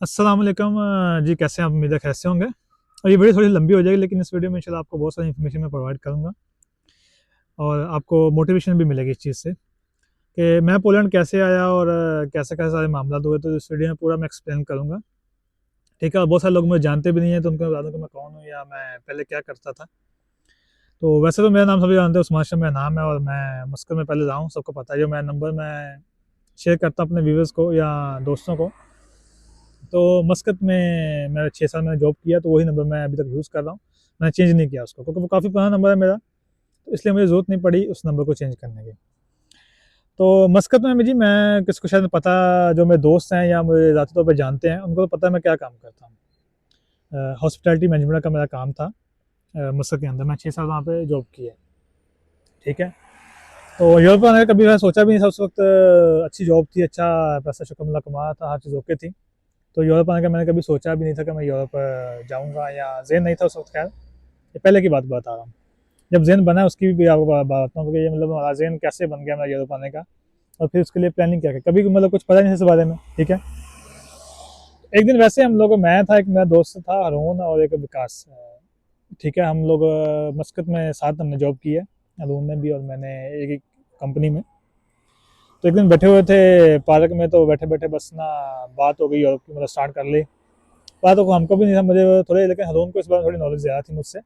अस्सलाम वालेकुम। जी कैसे हैं आप? उम्मीद है खैर से होंगे। और ये वीडियो थोड़ी लंबी हो जाएगी, लेकिन इस वीडियो में इंशाल्लाह आपको बहुत सारी इन्फॉर्मेशन मैं प्रोवाइड करूँगा और आपको मोटिवेशन भी मिलेगी इस चीज़ से कि मैं पोलैंड कैसे आया और कैसे-कैसे सारे मामला हुए, तो इस वीडियो में पूरा मैं एक्सप्लेन करूँगा। ठीक है? और बहुत सारे लोग मुझे जानते भी नहीं हैं, तो उनको बता दूँ कि मैं कौन हूँ या मैं पहले क्या करता था। तो वैसे तो मेरा नाम सभी जानते हैं, उस्मान शाह मेरा नाम है और मैं मस्कत में पहले रहा हूँ, सबको पता है। जो मेरा नंबर मैं शेयर करता हूँ अपने व्यूअर्स को या दोस्तों को। तो मस्कत में मैं 6 साल मैंने जॉब किया, तो वही नंबर मैं अभी तक यूज़ कर रहा हूँ। मैंने चेंज नहीं किया उसको, क्योंकि वो काफ़ी पुराना नंबर है मेरा, तो इसलिए मुझे ज़रूरत नहीं पड़ी उस नंबर को चेंज करने की। तो मस्कत में जी मैं किसको शायद पता, जो मेरे दोस्त हैं या मुझे ज़ाती तौर पे जानते हैं, उनको तो पता है मैं क्या काम करता हूँ। हॉस्पिटैलिटी मैनेजमेंट का मेरा काम था। मस्कत के अंदर मैं 6 साल वहाँ पे जॉब की है। ठीक है? तो यूरोप आने का कभी मैं सोचा भी नहीं था उस वक़्त। अच्छी जॉब थी, अच्छा पैसा शुक्र कमा रहा था, हर चीज़ ओके थी। तो यूरोप आने का मैंने कभी सोचा भी नहीं था कि मैं यूरोप जाऊँगा, या ज़हन नहीं था उस वक़्त खैर। ये पहले की बात बता रहा हूँ। जब ज़हन बना उसकी भी आपको बात बताऊँ कि ये मतलब हमारा ज़हन कैसे बन गया मेरा यूरोप आने का, और फिर उसके लिए प्लानिंग क्या की। कभी मतलब कुछ पता नहीं था इस बारे में। ठीक है? एक दिन वैसे हम लोग, मैं था, एक मेरा दोस्त था हारून और एक विकास। ठीक है? हम लोग मस्कत में साथ हमने जॉब की है, हारून ने भी और मैंने एक ही कंपनी में। तो एक दिन बैठे हुए थे पार्क में, तो बैठे-बैठे बस ना बात हो गई यूरोप की, मतलब स्टार्ट कर ली। बात तो हमको भी नहीं था, मुझे थोड़े, लेकिन हारून को इस बारे में थोड़ी नॉलेज ज़्यादा थी मुझसे।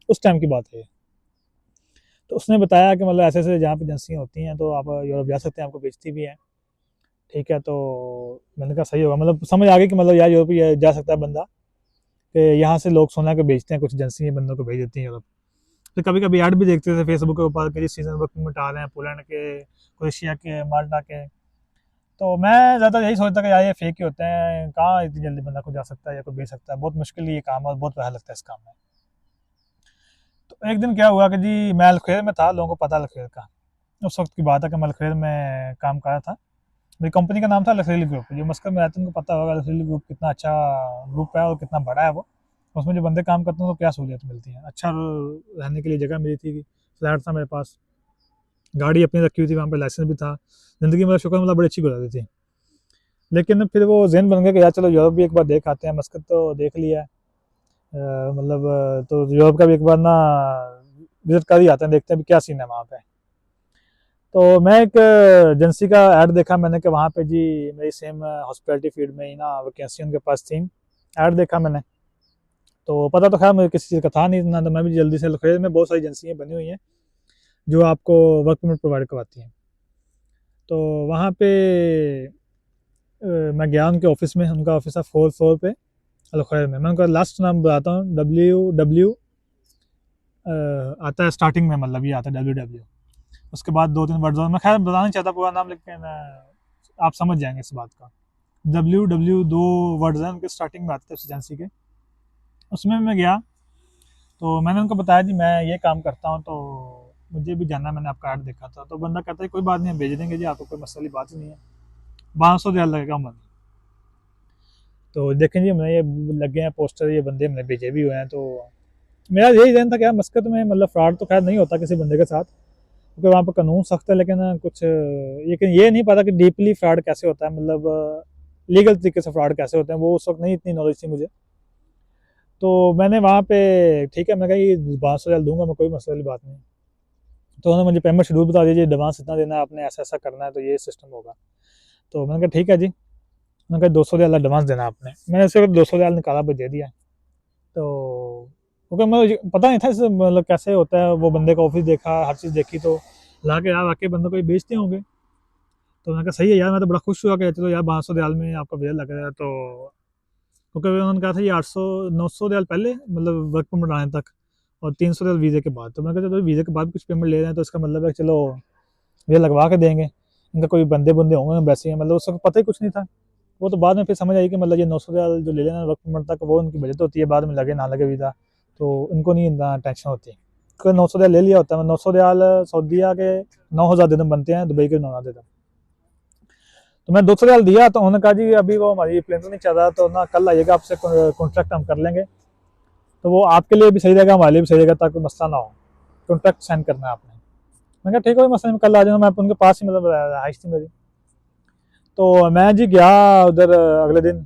उस टाइम की बात है ये। तो उसने बताया कि मतलब ऐसे-ऐसे जहाँ पे एजेंसियाँ होती हैं, तो आप यूरोप जा सकते हैं, आपको बेचती भी हैं। ठीक है? तो मैंने कहा सही होगा, मतलब समझ आ गई कि मतलब यार यूरोप ये जा सकता है बंदा, कि यहाँ से लोग सोना के बेचते हैं, कुछ एजेंसी बंदों को भेज देती हैं यूरोप। फिर कभी-कभी ऐड भी देखते थे फेसबुक के ऊपर कि सीज़न वर्क परमिट आ रहे हैं पोलैंड के, क्रोएशिया के, माल्टा के। तो मैं ज़्यादा यही सोचता कि यार ये फेक ही होते हैं, कहाँ इतनी जल्दी बंदा को जा सकता है या कोई भेज सकता है, बहुत मुश्किल ये काम है और बहुत पैसा लगता है इस काम में। तो एक दिन क्या हुआ कि जी मैं अलखेर में था, लोगों को पता अलखेर का। उस वक्त की बात है कि मैं अलखेर में काम कर रहा था। मेरी कंपनी का नाम था लखरेली ग्रुप। जो मस्कत में रहते हैं उनको पता होगा लखरेली ग्रुप कितना अच्छा ग्रुप है और कितना बड़ा है वो। उसमें जो बंदे काम करते हैं तो क्या सहूलियत मिलती है, अच्छा रहने के लिए जगह मिली थी, फ्लैट था मेरे पास, गाड़ी अपनी रखी हुई थी, वहाँ पे लाइसेंस भी था। ज़िंदगी मतलब शुक्र मतलब बड़ी अच्छी गुजर रही थी। लेकिन फिर वो ज़हन बन गया कि यार चलो यूरोप भी एक बार देख आते हैं, मस्कत तो देख लिया है। मतलब तो यूरोप का भी एक बार ना विजिट कर ही आते हैं, देखते हैं भी क्या सीन है वहाँ पे। तो मैं एक एजेंसी का ऐड देखा मैंने कि वहाँ पे जी मेरी सेम हॉस्पिटैलिटी फील्ड में ही ना वैकेंसी उनके पास थी। ऐड देखा मैंने, तो पता तो खैर मुझे किसी चीज़ का था नहीं ना, तो मैं भी जल्दी से लखनऊ में बहुत सारी एजेंसियाँ बनी हुई हैं जो आपको वर्क परमिट प्रोवाइड करवाती हैं। तो वहाँ पे मैं गया उनके ऑफिस में, उनका ऑफिस था 4 फ्लोर पे अलखैर में। मैं उनका लास्ट नाम बताता हूँ, डब्ल्यू डब्ल्यू आता है स्टार्टिंग में, मतलब ये आता है डब्ल्यू डब्ल्यू। उसके बाद 2-3 वर्ड और मैं खैर बताना नहीं चाहता पूरा नाम, लेकिन आप समझ जाएंगे इस बात का। डब्ल्यू डब्ल्यू 2 वर्ड्स हैं उनके, स्टार्टिंग में आते थे उस एजेंसी के। उसमें मैं गया, तो मैंने उनको बताया जी मैं ये काम करता हूँ, तो मुझे भी जानना है, मैंने आपका ऐड देखा था। तो बंदा कहता है कोई बात नहीं, हम भेज देंगे जी, आपको कोई मसले बात ही नहीं है, 1200 रियाल लगेगा मन। तो देखें जी मैंने ये लगे हैं पोस्टर, ये बंदे हमने भेजे भी हुए हैं। तो मेरा यही जहन था कि यार मस्कत में मतलब फ्रॉड तो खैर नहीं होता किसी बंदे के साथ, क्योंकि वहाँ पर कानून सख्त है, लेकिन कुछ लेकिन ये नहीं पता कि डीपली फ्रॉड कैसे होता है, मतलब लीगल तरीके से फ्रॉड कैसे होते हैं, वो उस वक्त नहीं इतनी नॉलेज थी मुझे। तो मैंने वहाँ पे ठीक है, मैं कहा ये 1200 रियाल दूंगा मैं, कोई मसले वाली बात नहीं। तो उन्होंने मुझे पेमेंट शेड्यूल बता दीजिए, एडवांस इतना देना है आपने, ऐसा ऐसा करना है, तो ये सिस्टम होगा। तो मैंने कहा ठीक है जी। मैंने कहा 200 रियाल एडवांस देना आपने। मैंने उससे 200 रियाल निकाला, भी दे दिया। तो क्योंकि मुझे पता नहीं था इससे मतलब कैसे होता है, वो बंदे का ऑफिस देखा, हर चीज़ देखी, तो ला के यार वाकई बंदों को ये बेचते होंगे। तो मैंने कहा सही है यार, मैं तो बड़ा खुश हुआ कि चलो यार 1200 रियाल में आपका वीज़ा लग रहा है। तो क्योंकि उन्होंने कहा था ये 800-900 रियाल पहले मतलब वर्क परमिट आने तक, और 300 रियाल वीज़े के बाद। तो मैंने कहा चलो वीज़े के बाद कुछ पेमेंट ले रहे हैं, तो इसका मतलब है कि चलो वीज़ा लगवा के देंगे, इनका कोई बंदे बंदे होंगे वैसे ही, मतलब उस वक्त पता ही कुछ नहीं था। वो तो बाद में फिर समझ आई कि मतलब ये 900 रियाल जो ले लेना वर्क परमिट तक, वो उनकी बजट होती है, बाद में लगे ना लगे वीज़ा, तो इनको नहीं इतना टेंशन होती। तो 900 रियाल ले लिया होता है, मैं 900 रियाल सऊदीया के 9000 दिन बनते हैं, दुबई के 9000 दिन। तो मैं 200 रियाल दिया, तो उन्होंने कहा जी अभी वो हमारी प्लेन तो नहीं चल रहा, तो ना कल आइएगा, आपसे कॉन्ट्रैक्ट हम कर लेंगे, तो वो आपके लिए भी सही रहेगा, हमारे लिए भी सही रहेगा, ताकि मसला ना हो। कॉन्ट्रैक्ट साइन करना है आपने। मैंने कहा ठीक है, मसला नहीं, कल आ जाऊँगा मैं, उनके पास ही मतलब रहाइश थी मेरी। तो मैं जी गया उधर अगले दिन।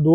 2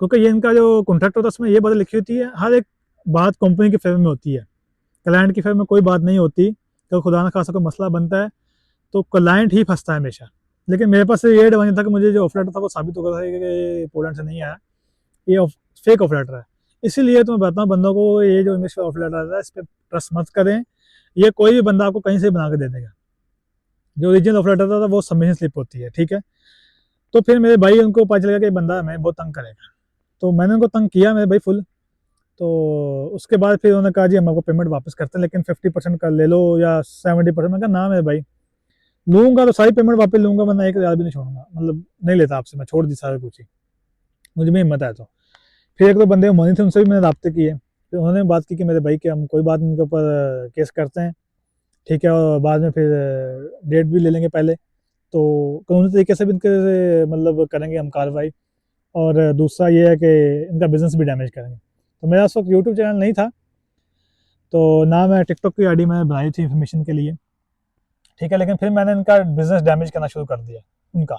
क्योंकि ये इनका जो कॉन्ट्रैक्ट होता है उसमें ये बात लिखी होती है, हर एक बात कंपनी के फेवर में होती है, क्लाइंट के फेवर में कोई बात नहीं होती। तो खुदा न खासा कोई मसला बनता है तो क्लाइंट ही फंसता है हमेशा। लेकिन मेरे पास ये एडवांटेज था कि मुझे जो ऑफर लेटर था वो साबित हो गया था कि पोलैंड से नहीं आया, ये फेक ऑफर लेटर है। इसीलिए तो मैं बताता हूँ बंदों को, ये जो इंग्लिश ऑफर लेटर आता है इस पर ट्रस्ट मत करें, ये कोई भी बंदा आपको कहीं से बना के दे देगा। जो ओरिजिनल ऑफर लेटर था वो सबमिशन स्लिप होती है, ठीक है। तो फिर मेरे भाई उनको पता चला कि बंदा हमें बहुत तंग करेगा, तो मैंने उनको तंग किया मेरे भाई फुल। तो उसके बाद फिर उन्होंने कहा जी हम आपको पेमेंट वापस करते हैं लेकिन 50% का ले लो या 70%। मैं कहा ना मेरे भाई, लूँगा तो सारी पेमेंट वापस लूँगा, वरना 1,000 भी नहीं छोड़ूंगा, मतलब नहीं लेता आपसे, मैं छोड़ दी सारा कुछ ही, मुझे में हिम्मत है। तो फिर एक दो बंदे मनी थे उनसे भी मैंने रब्ते किए, फिर उन्होंने बात की कि मेरे भाई कि हम कोई बात नहीं, इनके ऊपर केस करते हैं, ठीक है, और बाद में फिर डेट भी ले लेंगे पहले, तो कानूनी तरीके से भी इनके मतलब करेंगे हम कार्रवाई, और दूसरा ये है कि इनका बिजनेस भी डैमेज करेंगे। तो मेरा उस वक्त यूट्यूब चैनल नहीं था, तो ना मैं टिकटॉक की आईडी मैंने बनाई थी इन्फॉर्मेशन के लिए, ठीक है, लेकिन फिर मैंने इनका बिजनेस डैमेज करना शुरू कर दिया उनका।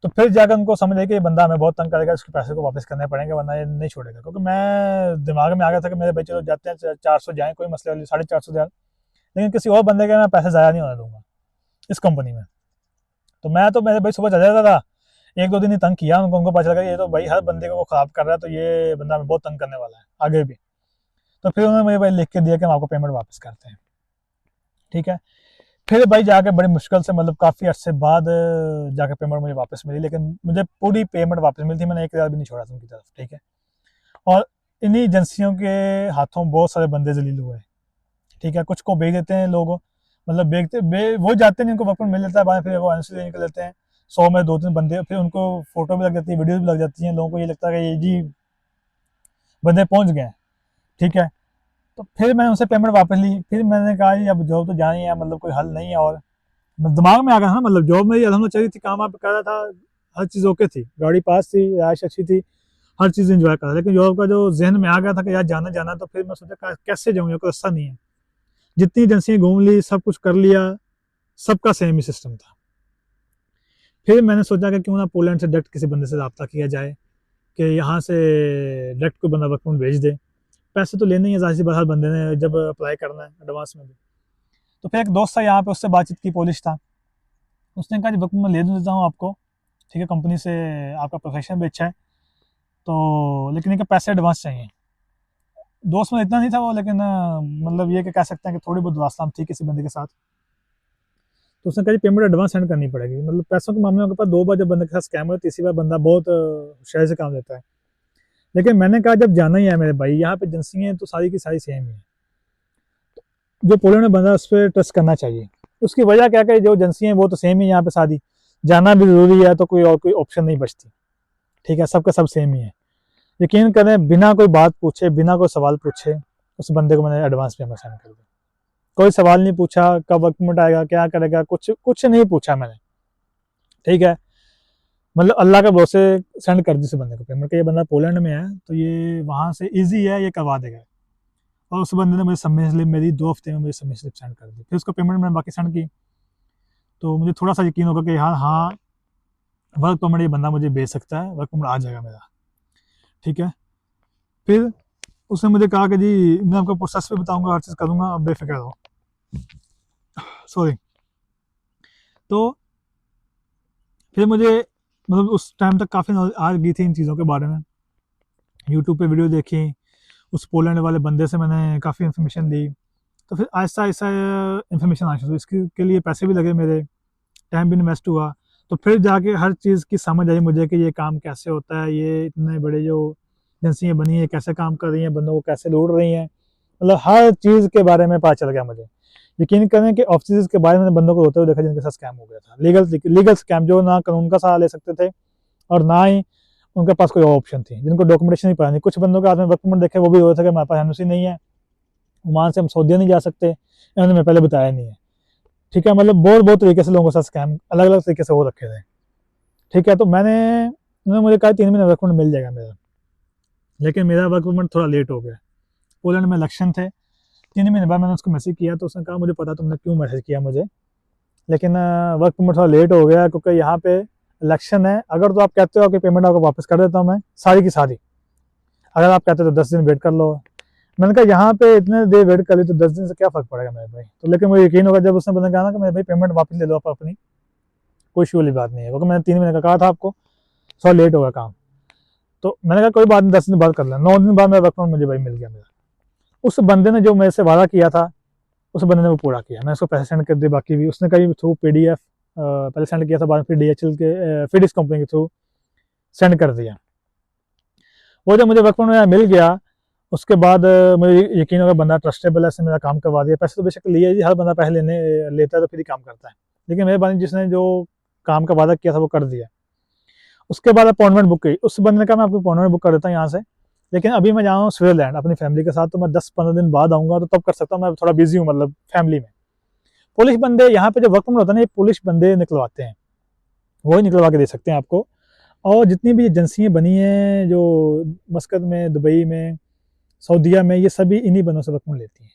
तो फिर जाकर उनको समझ आई कि ये बंदा हमें बहुत तंग करेगा, इसके पैसे को वापस करने पड़ेंगे वरना ये नहीं छोड़ेगा। क्योंकि मैं दिमाग में आ गया था कि मेरे भाई चलो जाते हैं 400 जाएँ, कोई मसले वाली 450 जाए, लेकिन किसी और बंदे के मैं पैसे ज़ाया नहीं होने दूंगा इस कंपनी में। तो मैं तो मेरे भाई सुबह चल जाता था, एक दो दिन ही तंग किया उनको पता चला ये तो भाई हर बंदे को ख़राब कर रहा है, तो ये बंदा हमें बहुत तंग करने वाला है आगे भी। तो फिर उन्होंने मुझे भाई लिख के दिया कि हम आपको पेमेंट वापस करते हैं, ठीक है। फिर भाई जाके बड़ी मुश्किल से, मतलब काफ़ी अर्से बाद जाके पेमेंट मुझे वापस मिली, लेकिन मुझे पूरी पेमेंट वापस मिली थी, मैंने 1,000 भी नहीं छोड़ा था उनकी तरफ, ठीक है। और इन्हीं एजेंसियों के हाथों बहुत सारे बंदे जलील हुए, ठीक है। कुछ को बेच देते हैं लोग, मतलब वो जाते हैं, इनको वक्त मिल जाता है, बाद फिर वो एनसी निकल लेते हैं 100 में 2-3 बंदे, फिर उनको फोटो भी लग जाती है, वीडियो भी लग जाती है, लोगों को ये लगता है कि ये जी बंदे पहुंच गए, ठीक है। तो फिर मैंने उनसे पेमेंट वापस ली, फिर मैंने कहा जी अब जॉब तो जानी है, मतलब कोई हल नहीं है, और दिमाग में आ गया था, मतलब जॉब में अलहमद चली थी, काम आप कर रहा था, हर चीज़ ओके थी, गाड़ी पास थी, राइश अच्छी थी, हर चीज़ इंजॉय कर रहा था। लेकिन जॉब का जो जहन में आ गया था कि यार जाना जाना, तो फिर मैं सोचा कैसे जाऊँ, कोई रास्ता नहीं है। जितनी एजेंसियाँ घूम ली, सब कुछ कर लिया, सबका सेम ही सिस्टम था। फिर मैंने सोचा कि क्यों ना पोलैंड से डायरेक्ट किसी बंदे से रब्ता किया जाए कि यहाँ से डायरेक्ट कोई बंदा वर्क परमिट भेज दे। पैसे तो लेने ही है, ज़ाहिर सी बात, हर बंदे ने जब अप्लाई करना है एडवांस में भी। तो फिर एक दोस्त था यहाँ पे, उससे बातचीत की, पोलिश था, उसने कहा जी वर्क परमिट ले देता हूँ आपको, ठीक है, कंपनी से आपका प्रोफेशन भी अच्छा है, तो लेकिन इनके पैसे एडवांस चाहिए। दोस्त में इतना नहीं था वो, लेकिन मतलब ये कि कह सकते हैं कि थोड़ी बहुत वास्ता थी किसी बंदे के साथ। तो उसने कहा पेमेंट एडवांस सेंड करनी पड़ेगी, मतलब पैसों के मामले में पास 2 बार जब बंदे के साथ स्कैम हुआ, तीसरी बार बंदा बहुत शहर से काम लेता है। लेकिन मैंने कहा जब जाना ही है मेरे भाई, यहाँ पे एजेंसी है तो सारी की सारी सेम ही है, जो पोलैंड में बंदा उस पर ट्रस्ट करना चाहिए। उसकी वजह क्या कि जो एजेंसी है वो तो सेम ही, यहाँ पे सारी जाना भी जरूरी है, तो कोई और कोई ऑप्शन नहीं बचती, ठीक है, सबका सब सेम ही है। यकीन करें, बिना कोई बात पूछे, बिना कोई सवाल पूछे, उस बंदे को मैंने एडवांस पेमेंट सेंड कर दी। कोई सवाल नहीं पूछा कब वर्क परमिट आएगा, क्या करेगा, कुछ कुछ नहीं पूछा मैंने, ठीक है। मतलब अल्लाह के भरोसे सेंड कर दी उस बंदे को पेमेंट, कि ये बंदा पोलैंड में है तो ये वहाँ से ईजी है, ये करवा देगा। और उस बंदे ने मुझे सबमिशन स्लिप, मेरी 2 हफ्ते में मुझे सबमिशन स्लिप सेंड कर दी। फिर उसको पेमेंट मैंने बाकी सेंड की, तो मुझे थोड़ा सा यकीन होगा कि हाँ हाँ वर्क परमिट ये बंदा मुझे भेज सकता है, वर्क परमिट आ जाएगा मेरा, ठीक है। फिर उसने मुझे कहा कि जी मैं आपको प्रोसेस भी बताऊंगा, हर चीज़ करूँगा, आप बेफिक्र रहो, सॉरी। तो फिर मुझे मतलब उस टाइम तक काफ़ी नॉलेज आ गई थी इन चीज़ों के बारे में, यूट्यूब पे वीडियो देखी, उस पोलैंड वाले बंदे से मैंने काफ़ी इन्फॉर्मेशन ली। तो फिर आहिस्ता आहिस्ता इन्फॉर्मेशन आनी शुरू, इसके लिए पैसे भी लगे मेरे, टाइम भी इन्वेस्ट हुआ। तो फिर जाके हर चीज़ की समझ आई मुझे कि ये काम कैसे होता है, ये इतने बड़े जो एजेंसियाँ बनी है कैसे काम कर रही हैं, बंदों को कैसे लूट रही हैं, मतलब हर चीज़ के बारे में पता चल गया मुझे। यकीन करें कि ऑफिस के बारे में बंदों को होते हुए देखा जिनके साथ स्कैम हो गया था, लीगल स्कैम, जो ना कानून का सहारा ले सकते थे और ना ही उनके पास कोई और ऑप्शन थी, जिनको डॉक्यूमेंटेशन नहीं पता नहीं। कुछ बंदों के हाथ में वर्क परमिट देखे, वो भी हो था कि हमारे पास एनओसी नहीं है, वहाँ से हम सऊदीया नहीं जा सकते, इन्होंने मैं पहले बताया नहीं है, ठीक है। मतलब बहुत बहुत तरीके से लोगों के साथ स्कैम अलग अलग तरीके से हो रखे थे, ठीक है। तो उन्होंने मुझे कहा 3 महीने वर्क परमिट मिल जाएगा मेरा, लेकिन मेरा वर्क परमिट थोड़ा लेट हो गया। पोलैंड में इलेक्शन थे, 3 महीने बाद मैंने उसको मैसेज किया, तो उसने कहा मुझे पता तुमने क्यों मैसेज किया मुझे, लेकिन वर्क परमिट थोड़ा लेट हो गया, क्योंकि यहाँ पे इलेक्शन है, अगर तो आप कहते हो कि पेमेंट आपको वापस कर देता हूँ मैं सारी की सारी, अगर आप कहते हो तो 10 दिन वेट कर लो। मैंने कहा यहाँ पे इतने देर वेट कर ली तो 10 दिन से क्या फ़र्क पड़ेगा मेरे भाई। तो लेकिन मुझे यकीन होगा जब उसने बंदा कहा ना कि मेरे भाई पेमेंट वापस ले लो आप अपनी, कोई इशू वाली बात नहीं है, क्योंकि मैंने 3 महीने का कहा था आपको, थोड़ा लेट होगा काम। तो मैंने कहा कोई बात नहीं, 10 दिन बाद कर लें। 9 दिन बाद मेरा वर्क फ्रॉम मुझे भाई मिल गया मेरा। उस बंदे ने जो मेरे से वादा किया था उस बंदे ने वो पूरा किया। मैंने उसको पैसे सेंड कर दिए, बाकी भी उसने कहीं थ्रू PDF पहले सेंड किया था, बाद में फिर DHL के फिर इस कंपनी के थ्रू सेंड कर दिया। वो जब मुझे वर्क फ्रॉम मिल गया उसके बाद मुझे यकीन होगा बंदा ट्रस्टेबल है, इसने मेरा काम करवा दिया। पैसे तो बेशक लिए जी, हर बंदा पैसे लेता है तो फिर ही काम करता है, लेकिन मेरे बंदे जिसने जो काम का वादा किया था वो कर दिया। उसके बाद अपॉइंटमेंट बुक की, उस बंदे ने कहा मैं आपकी अपॉइंटमेंट बुक कर देता हूँ यहाँ से, लेकिन अभी मैं जा रहा हूँ स्विट्जरलैंड अपनी फैमिली के साथ, तो मैं 10-15 दिन बाद आऊँगा, तो तब कर सकता हूँ, मैं थोड़ा बिजी हूँ मतलब फैमिली में। पुलिस बंदे यहाँ पे जो वर्क फ्रॉम होता है ना, ये पुलिस बंदे निकलवाते हैं, वो ही निकलवा के दे सकते हैं आपको। और जितनी भी एजेंसियाँ बनी हैं जो मस्कत में, दुबई में, सऊदीया में, ये सभी इन्हीं बंदों से वर्क फ्रॉम लेती हैं,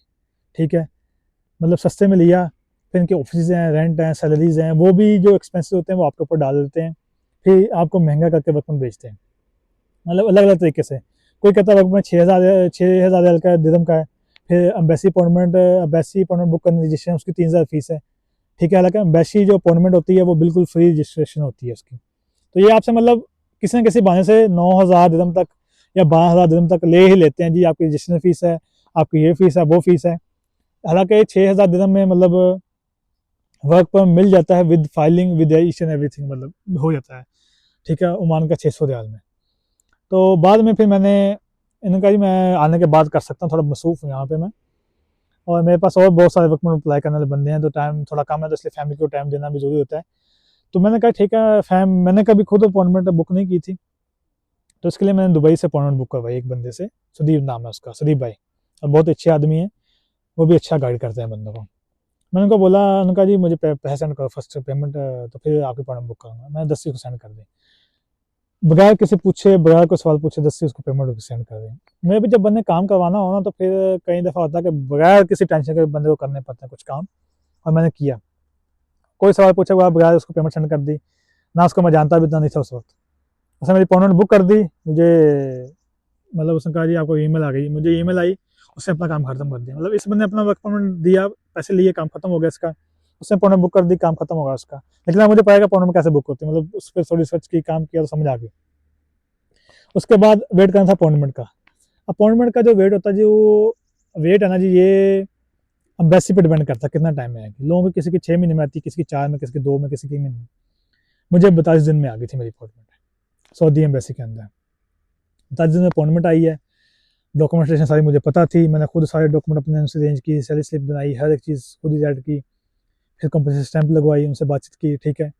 ठीक है। मतलब सस्ते में लिया, फिर इनके ऑफिस हैं, रेंट हैं, सैलरीज हैं, वो भी जो एक्सपेंसेस होते हैं वो आपके ऊपर डाल देते हैं, फिर आपको महंगा करके वर्क फ्रॉम बेचते हैं, मतलब अलग अलग तरीके से। कोई कहता है वर्क फ्रॉम 6,000 का दिरहम का है, फिर अम्बेसी अपॉइंटमेंट बुक करने रजिस्ट्रेशन उसकी 3,000 फीस है, ठीक है। हालांकि अम्बेसी जो अपॉइंटमेंट होती है वो बिल्कुल फ्री रजिस्ट्रेशन होती है उसकी। तो ये आपसे मतलब किसी न किसी बहाने से 9,000 दिरहम तक या 12,000 दिरहम तक ले ही लेते हैं जी, आपकी रजिस्ट्रेशन फीस है, आपकी ये फीस है, वो फीस है। हालांकि 6,000 दिरहम में मतलब वर्क पर मिल जाता है with filing with each and everything, मतलब हो जाता है, ठीक है, ओमान का 600 रियाल में। तो बाद में फिर मैंने इनका ही मैं आने के बाद कर सकता हूँ, थोड़ा मसरूफ़ हूँ यहाँ पे मैं, और मेरे पास और बहुत सारे वर्क में अप्लाई करने वाले बंदे हैं, तो टाइम थोड़ा कम है, तो इसलिए फैमिली को टाइम देना भी ज़रूरी होता है। तो मैंने कहा ठीक है, मैंने कभी खुद अपॉइंटमेंट बुक नहीं की थी, तो इसके लिए मैंने दुबई से अपॉइंटमेंट बुक करवाई एक बंदे से, सुदीप नाम है उसका, सुदीप भाई, और बहुत अच्छे आदमी है, वो भी अच्छा गाइड करते हैं बंदों को। मैंने उनको बोला, उनका जी मुझे पैसे सेंड करो फर्स्ट पेमेंट, तो फिर आपकी अपॉइंटमेंट बुक करूँगा। मैंने 10 को सेंड कर दी, बगैर किसी पूछे, बगैर कोई सवाल पूछे 10 उसको पेमेंट सेंड कर दी। मैं भी जब बंदे काम करवाना हो ना, तो फिर कई दफ़ा होता है कि बगैर किसी टेंशन के बंदे को करने पड़ते हैं कुछ काम, और मैंने किया। कोई सवाल पूछे बगैर उसको पेमेंट सेंड कर दी, ना उसको मैं जानता भी इतना नहीं था उस वक्त। उसने मेरी अपॉइंटमेंट बुक कर दी मुझे, मतलब उसने कहा जी आपको ईमेल आ गई, मुझे ईमेल आई, उसने अपना काम खत्म कर दिया। मतलब इस बंदे ने अपना वर्क अपॉइंटमेंट दिया, पैसे लिए, काम खत्म हो गया इसका, उसने अपॉइंटमेंट बुक कर दी, काम खत्म होगा उसका। लेकिन अब मुझे पता है अपॉइंटमेंट कैसे बुक होती है, मतलब उस पर थोड़ी सर्च की, काम किया तो समझ आ गई। उसके बाद वेट करना था अपॉइंटमेंट का। अपॉइंटमेंट का जो वेट होता है जी, वो वेट है ना जी, ये अम्बेसी पे डिपेंड करता है कितना टाइम में आएगी। लोगों की किसी की 6 महीने में आती है, किसी की 4 में, किसी की 2 में, किसी की महीने में। मुझे 42 दिन में आ गई थी मेरी अपॉइंटमेंट सऊदी एम्बेसी के अंदर। 42 दिन में अपॉइंटमेंट आई है, डॉक्यूमेंटेशन सारी मुझे पता थी, मैंने खुद सारे डॉक्यूमेंट अपने उनसे अरेंज की, सैलरी स्लिप बनाई, हर एक चीज़ खुद ही ऐड की, फिर कंपनी से स्टैंप लगवाई, उनसे बातचीत की, ठीक है।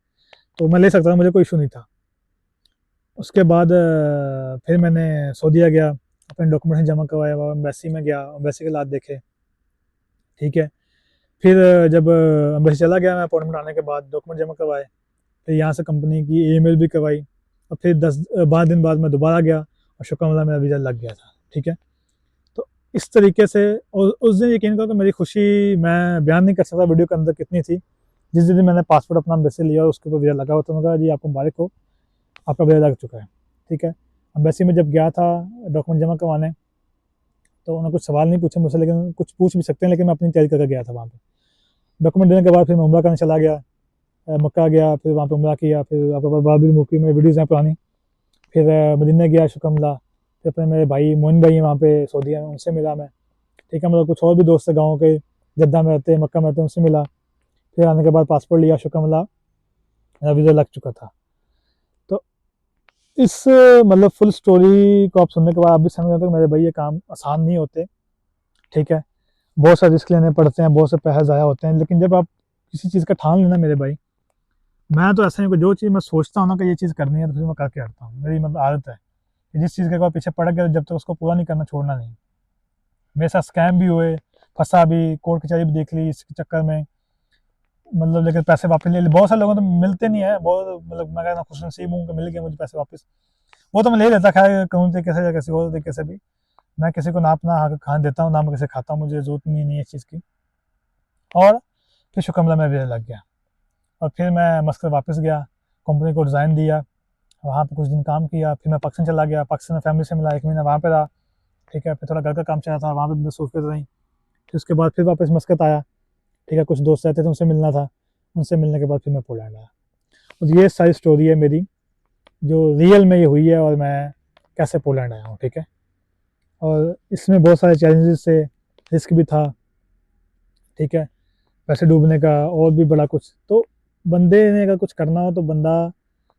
तो मैं ले सकता था, मुझे कोई इशू नहीं था। उसके बाद फिर मैंने सऊदीया गया, अपने डॉक्यूमेंट जमा करवाया, एम्बेसी में गया, एम्बेसी के हालात देखे, ठीक है। फिर जब एम्बेसी चला गया मैं, अपॉइंटमेंट आने के बाद डॉक्यूमेंट जमा करवाए, फिर यहाँ से कंपनी की ईमेल भी करवाई, और फिर 12 दिन बाद मैं दोबारा गया, और शुक्र मेरा वीज़ा लग गया था, ठीक है। तो इस तरीके से, और उस दिन यकीन करो कि मेरी खुशी मैं बयान नहीं कर सकता वीडियो के अंदर कितनी थी। जिस दिन मैंने पासपोर्ट अपना एम्बेसी लिया और उसके ऊपर वीज़ा लगा हुआ, तो मैंने कहा जी आपको मुबारक हो, आपका वीज़ा लग चुका है, ठीक है। एम्बेसी में जब गया था डॉक्यूमेंट जमा करवाने, तो उन्होंने कुछ सवाल नहीं पूछे मुझसे, लेकिन कुछ पूछ भी सकते हैं, लेकिन मैं अपनी तैयारी करके गया था वहाँ पे। डॉक्यूमेंट देने के बाद फिर मैं उम्रा करने चला गया, मक्का गया, फिर वहाँ पे उम्रा किया, फिर आपके पास बारबीर मुकी में वीडियोज़ हैं पुरानी। फिर मदीना गया, शुकमला, फिर अपने मेरे भाई मोइन भाई हैं वहाँ पे सऊदीया में, उनसे मिला मैं, ठीक है। मतलब कुछ और भी दोस्त है गाँव के, जद्दा में रहते हैं, मक्का में रहते हैं, उनसे मिला। फिर आने के बाद पासपोर्ट लिया, शुकमला, मेरा वीज़ा लग चुका था। तो इस मतलब फुल स्टोरी को आप सुनने के बाद आप भी समझ जाते हो मेरे भाई ये काम आसान नहीं होते, ठीक है। बहुत सारे रिस्क लेने पड़ते हैं, बहुत से पैसे ज़ाया होते हैं, लेकिन जब आप किसी चीज़ का ठान लेना मेरे भाई, मैं तो ऐसा नहीं कि जो चीज़ मैं सोचता हूँ ना कि ये चीज़ करनी है, तो फिर मैं करके हटता हूँ। मेरी मतलब आदत है कि जिस चीज़ के बाद पीछे पड़ गया, जब तक उसको पूरा नहीं करना, छोड़ना नहीं। मेरे साथ स्कैम भी हुए, फंसा भी, कोर्ट कचहरी भी देख ली इसके चक्कर में, मतलब लेकिन पैसे वापस ले लिए। बहुत सारे लोगों तो मिलते नहीं है, बहुत मतलब मैं कहना खुश नसीब हूँ कि मिल गए मुझे पैसे वापस। वो तो मैं ले लेता, खैर कहूँ तरीके से या किसी और तरीके से भी, मैं किसी को ना अपना हक खाने देता हूँ, ना मैं किसी खाता हूँ, मुझे ज़रूरत नहीं है इस चीज़ की। और फिर शुक्र मेरा वीज़ा लग गया, और फिर मैं मस्कत वापस गया, कंपनी को रिज़ाइन दिया, वहाँ पे कुछ दिन काम किया, फिर मैं पाकिस्तान चला गया, पाकिस्तान में फैमिली से मिला, 1 महीना वहाँ पे रहा, ठीक है। फिर थोड़ा घर का काम चला था, वहाँ पे मसरूफियत रही। फिर उसके बाद फिर वापस मस्कत आया, ठीक है। कुछ दोस्त रहते थे, उनसे मिलना था, उनसे मिलने के बाद फिर मैं पोलैंड आया। और ये सारी स्टोरी है मेरी, जो रियल में ये हुई है, और मैं कैसे पोलैंड आया हूँ, ठीक है। और इसमें बहुत सारे चैलेंजेस थे, रिस्क भी था, ठीक है, पैसे डूबने का और भी बड़ा कुछ। तो बंदे ने अगर कुछ करना हो तो बंदा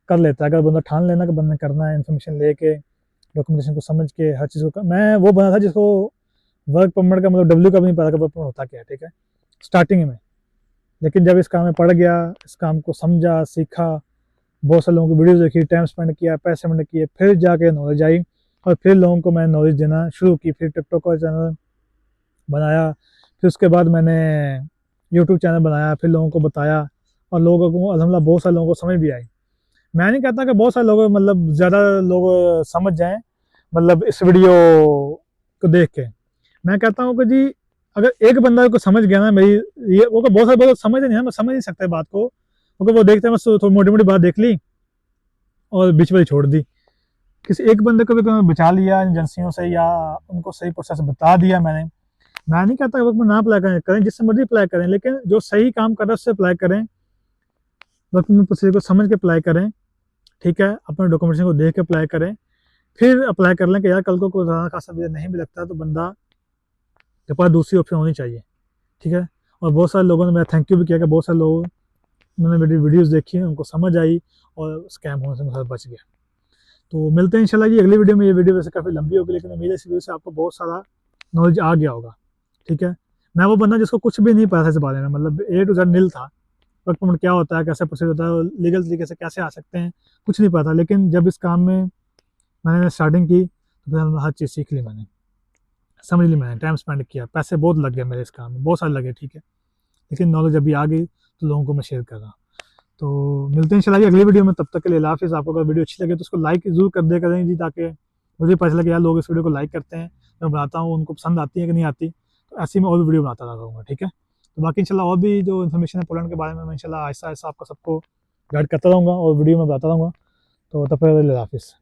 कर लेता है, अगर बंदा ठान लेना कि बंदा करना है, इन्फॉर्मेशन लेके, डॉक्यूमेंटेशन को समझ के, हर चीज़ को। मैं वो बंदा था जिसको वर्क परमिट का मतलब डब्ल्यू का भी नहीं पता कि वर्क परमिट होता क्या है, ठीक है, स्टार्टिंग में। लेकिन जब इस काम में पड़ गया, इस काम को समझा, सीखा, बहुत सारे लोगों की वीडियोस देखी, टाइम स्पेंड किया, पैसे स्पेंड किए, फिर जाके नॉलेज आई, और फिर लोगों को मैंने नॉलेज देना शुरू की। फिर टिकटॉक का चैनल बनाया, फिर उसके बाद मैंने यूट्यूब चैनल बनाया, फिर लोगों को बताया, और लोगों को अल्हम्दुलिल्लाह बहुत सारे लोगों को समझ भी आई। मैं नहीं कहता कि बहुत सारे लोग, मतलब ज़्यादा लोग समझ जाएं, मतलब इस वीडियो को देख के। मैं कहता हूँ कि जी, अगर एक बंदा को समझ गया ना मेरी, ये वो बहुत सारे लोग समझ नहीं है, मैं समझ नहीं सकता बात को, क्योंकि वो देखते हैं बस थोड़ी मोटी मोटी बात देख ली और बीच में छोड़ दी। किसी एक बंदे को भी बचा लिया एजेंसियों से, या उनको सही प्रोसेस बता दिया मैंने। मैं नहीं कहता वक्त में ना अप्लाई करें, जिससे मर्जी अप्लाई करें, लेकिन जो सही काम कर रहा है उससे अप्लाई करें, वक्त में प्रोसेस को समझ के अप्लाई करें, ठीक है। अपने डॉक्यूमेंटेशन को देख के अप्लाई करें, फिर अप्लाई कर लें कि यार कल को कोई ज़्यादा खासा वीज़ा नहीं भी लगता तो बंदा के पास दूसरी ऑप्शन होनी चाहिए, ठीक है। और बहुत सारे लोगों ने मेरा थैंक यू भी किया कि बहुत सारे लोग, उन्होंने मेरी वीडियोज़ देखी, उनको समझ आई, और स्कैम होने से मेरा बच गया। तो मिलते हैं इंशाल्लाह जी अगली वीडियो में। ये वीडियो वैसे काफ़ी लंबी होगी, लेकिन उम्मीद है इस वीडियो से आपको बहुत सारा नॉलेज आ गया होगा, ठीक है। मैं वो बंदा जिसको कुछ भी नहीं पता था इस बारे में, मतलब A to Z नील था। वर्क परमिट क्या होता है, कैसे प्रोसेस होता है, लीगल तरीके से कैसे आ सकते हैं, कुछ नहीं पता। लेकिन जब इस काम में मैंने स्टार्टिंग की तो फिर हर चीज़ सीख ली मैंने, समझ ली मैंने, टाइम स्पेंड किया, पैसे बहुत लग गए मेरे इस काम में, बहुत सारे लगे, ठीक है। लेकिन नॉलेज अभी आ गई तो लोगों को मैं शेयर कर रहा हूँ। तो मिलते हैं इंशाल्लाह अगली वीडियो में, तब तक के लिए अल्लाह हाफ़िज़। आपको अगर वीडियो अच्छी लगे तो उसको लाइक ज़रूर कर दिया करें जी, ताकि मुझे पता चले कि यार लोग इस वीडियो को लाइक करते हैं, मैं बनाता हूँ, उनको पसंद आती है कि नहीं आती। तो ऐसी मैं और भी वीडियो बनाता रहूँगा, ठीक है। तो बाकी इंशाल्लाह और भी जो इन्फॉर्मेशन है पोलैंड के बारे में, मैं इंशाल्लाह आहिस्ता आहिस्ता आपको सबको गाइड करता रहूँगा और वीडियो में बताता रहूँगा। तो तब तक अल्लाह हाफ़िज़।